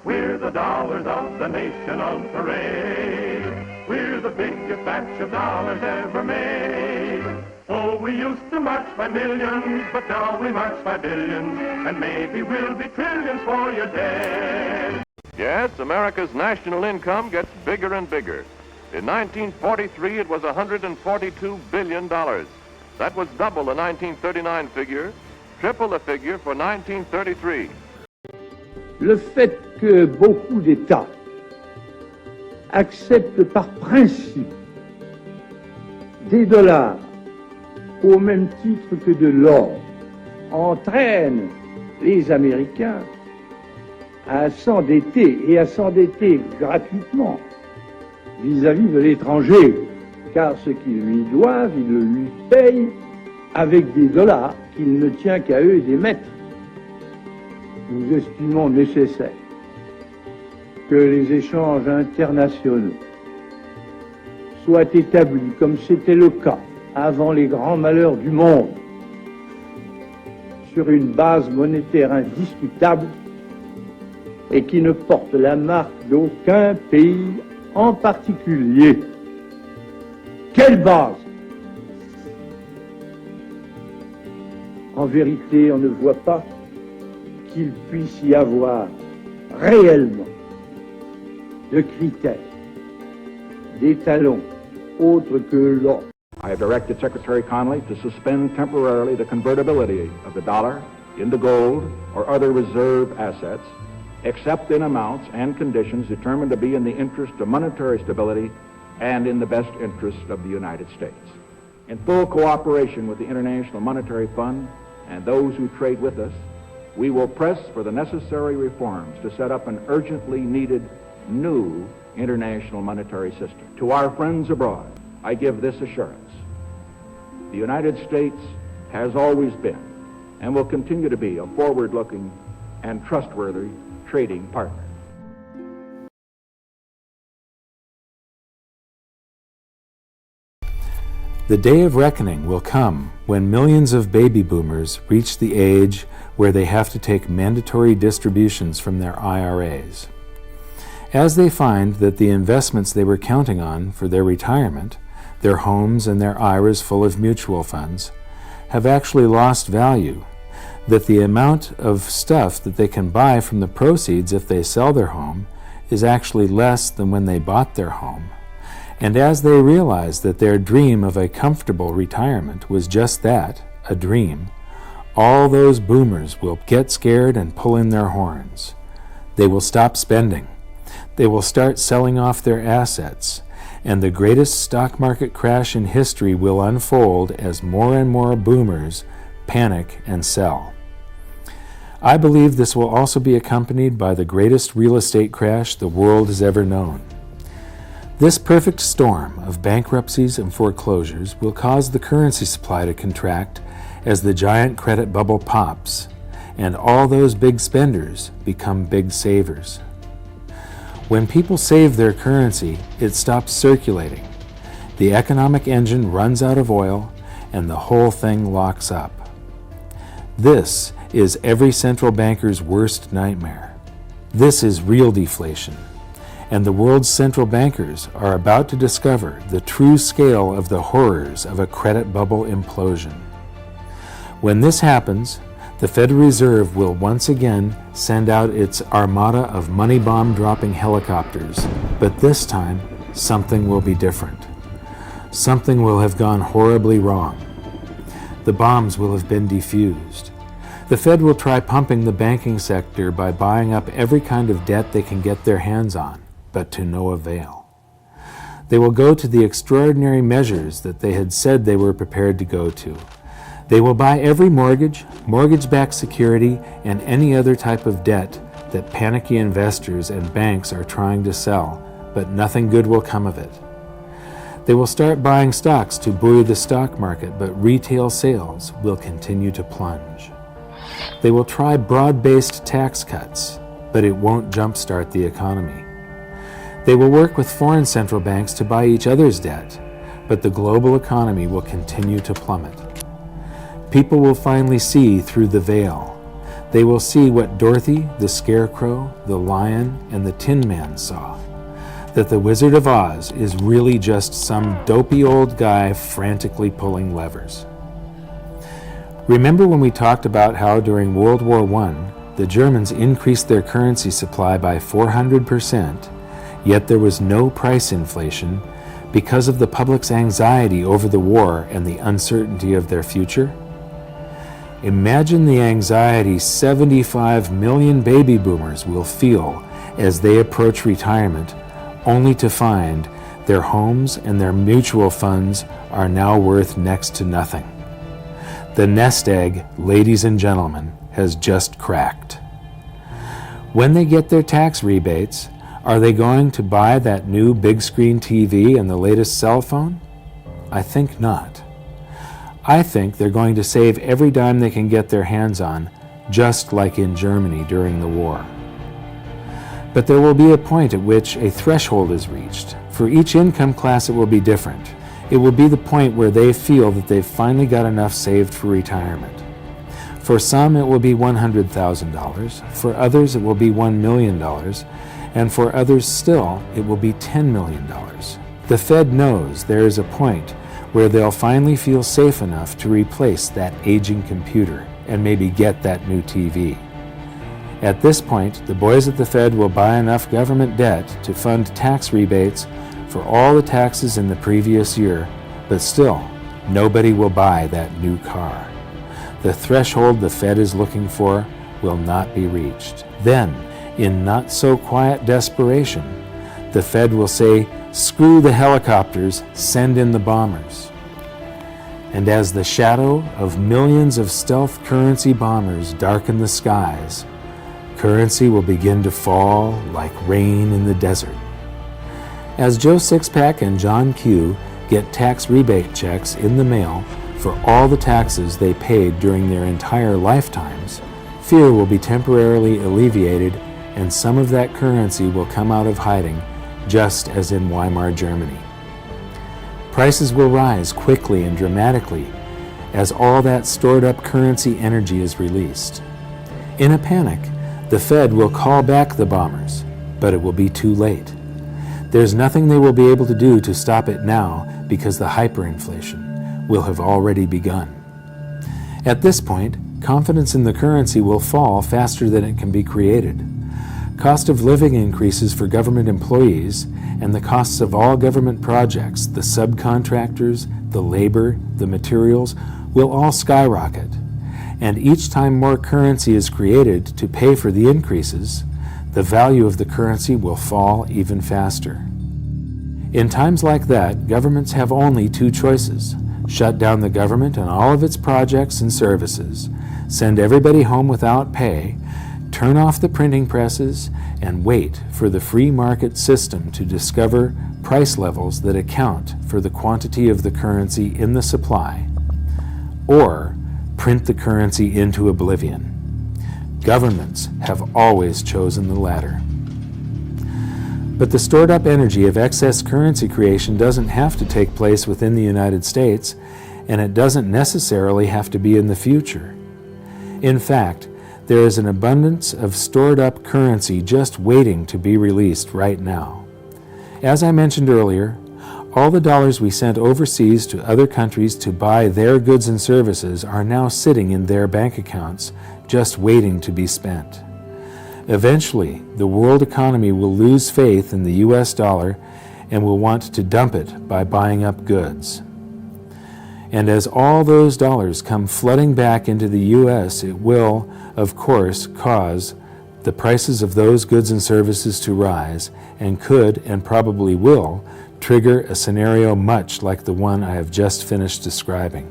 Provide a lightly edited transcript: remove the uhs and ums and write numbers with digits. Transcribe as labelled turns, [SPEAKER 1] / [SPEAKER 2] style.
[SPEAKER 1] We're the dollars of the nation on parade. We're the biggest batch of dollars ever made. Oh, we used to march by millions, but now we march by billions, and maybe we'll be trillions for your dead.
[SPEAKER 2] Yes, America's national income gets bigger and bigger. In 1943, it was $142 billion. That was double the 1939 figure, triple the figure for 1933.
[SPEAKER 3] Le fait que beaucoup d'États acceptent par principe des dollars au même titre que de l'or entraîne les Américains à s'endetter et à s'endetter gratuitement vis-à-vis de l'étranger, car ce qu'ils lui doivent, ils le lui payent avec des dollars qu'il ne tient qu'à eux d'émettre. Nous estimons nécessaire que les échanges internationaux soient établis comme c'était le cas avant les grands malheurs du monde, sur une base monétaire indiscutable et qui ne porte la marque d'aucun pays en particulier. Quelle base? En vérité, on ne voit pas qu'il puisse y avoir réellement de critères, d'étalons autres que l'or.
[SPEAKER 4] I have directed Secretary Connally to suspend temporarily the convertibility of the dollar into gold or other reserve assets, except in amounts and conditions determined to be in the interest of monetary stability and in the best interest of the United States. In full cooperation with the International Monetary Fund and those who trade with us, we will press for the necessary reforms to set up an urgently needed new international monetary system. To our friends abroad, I give this assurance. The United States has always been and will continue to be a forward-looking and trustworthy trading partner.
[SPEAKER 5] The day of reckoning will come when millions of baby boomers reach the age where they have to take mandatory distributions from their IRAs. As they find that the investments they were counting on for their retirement, their homes and their IRAs full of mutual funds, have actually lost value, that the amount of stuff that they can buy from the proceeds if they sell their home is actually less than when they bought their home. And as they realize that their dream of a comfortable retirement was just that, a dream, all those boomers will get scared and pull in their horns. They will stop spending. They will start selling off their assets, and the greatest stock market crash in history will unfold as more and more boomers panic and sell. I believe this will also be accompanied by the greatest real estate crash the world has ever known. This perfect storm of bankruptcies and foreclosures will cause the currency supply to contract as the giant credit bubble pops, and all those big spenders become big savers. When people save their currency, it stops circulating. The economic engine runs out of oil, and the whole thing locks up. This is every central banker's worst nightmare. This is real deflation, and the world's central bankers are about to discover the true scale of the horrors of a credit bubble implosion. When this happens, the Federal Reserve will once again send out its armada of money bomb dropping helicopters, but this time something will be different. Something will have gone horribly wrong. The bombs will have been defused. The Fed will try pumping the banking sector by buying up every kind of debt they can get their hands on, but to no avail. They will go to the extraordinary measures that they had said they were prepared to go to. They will buy every mortgage, mortgage-backed security, and any other type of debt that panicky investors and banks are trying to sell, but nothing good will come of it. They will start buying stocks to buoy the stock market, but retail sales will continue to plunge. They will try broad-based tax cuts, but it won't jumpstart the economy. They will work with foreign central banks to buy each other's debt, but the global economy will continue to plummet. People will finally see through the veil. they will see what Dorothy, the Scarecrow, the Lion, and the Tin Man saw, that the Wizard of Oz is really just some dopey old guy frantically pulling levers. Remember when we talked about how during World War I, the Germans increased their currency supply by 400%, yet there was no price inflation because of the public's anxiety over the war and the uncertainty of their future? Imagine the anxiety 75 million baby boomers will feel as they approach retirement, only to find their homes and their mutual funds are now worth next to nothing. The nest egg, ladies and gentlemen, has just cracked. When they get their tax rebates, are they going to buy that new big screen TV and the latest cell phone? I think not. I think they're going to save every dime they can get their hands on, just like in Germany during the war. But there will be a point at which a threshold is reached. For each income class it will be different. It will be the point where they feel that they've finally got enough saved for retirement. For some it will be $100,000, for others it will be $1 million, and for others still it will be $10 million. The Fed knows there is a point where they'll finally feel safe enough to replace that aging computer and maybe get that new TV. At this point, the boys at the Fed will buy enough government debt to fund tax rebates for all the taxes in the previous year, but still, nobody will buy that new car. The threshold the Fed is looking for will not be reached. Then, in not-so-quiet desperation, the Fed will say, "Screw the helicopters, send in the bombers." And as the shadow of millions of stealth currency bombers darken the skies, currency will begin to fall like rain in the desert. As Joe Sixpack and John Q get tax rebate checks in the mail for all the taxes they paid during their entire lifetimes, fear will be temporarily alleviated and some of that currency will come out of hiding, just as in Weimar Germany. Prices will rise quickly and dramatically as all that stored up currency energy is released. In a panic, the Fed will call back the bombers, but it will be too late. There's nothing they will be able to do to stop it now because the hyperinflation will have already begun. At this point, confidence in the currency will fall faster than it can be created. Cost of living increases for government employees, and the costs of all government projects, the subcontractors, the labor, the materials, will all skyrocket. And each time more currency is created to pay for the increases, the value of the currency will fall even faster. In times like that, governments have only two choices: shut down the government and all of its projects and services, send everybody home without pay, turn off the printing presses, and wait for the free market system to discover price levels that account for the quantity of the currency in the supply, or print the currency into oblivion. Governments have always chosen the latter. But the stored up energy of excess currency creation doesn't have to take place within the United States, and it doesn't necessarily have to be in the future. In fact, there is an abundance of stored up currency just waiting to be released right now. As I mentioned earlier, all the dollars we sent overseas to other countries to buy their goods and services are now sitting in their bank accounts, just waiting to be spent. Eventually, the world economy will lose faith in the US dollar and will want to dump it by buying up goods. And as all those dollars come flooding back into the US, it will, of course, cause the prices of those goods and services to rise, and could, and probably will, trigger a scenario much like the one I have just finished describing.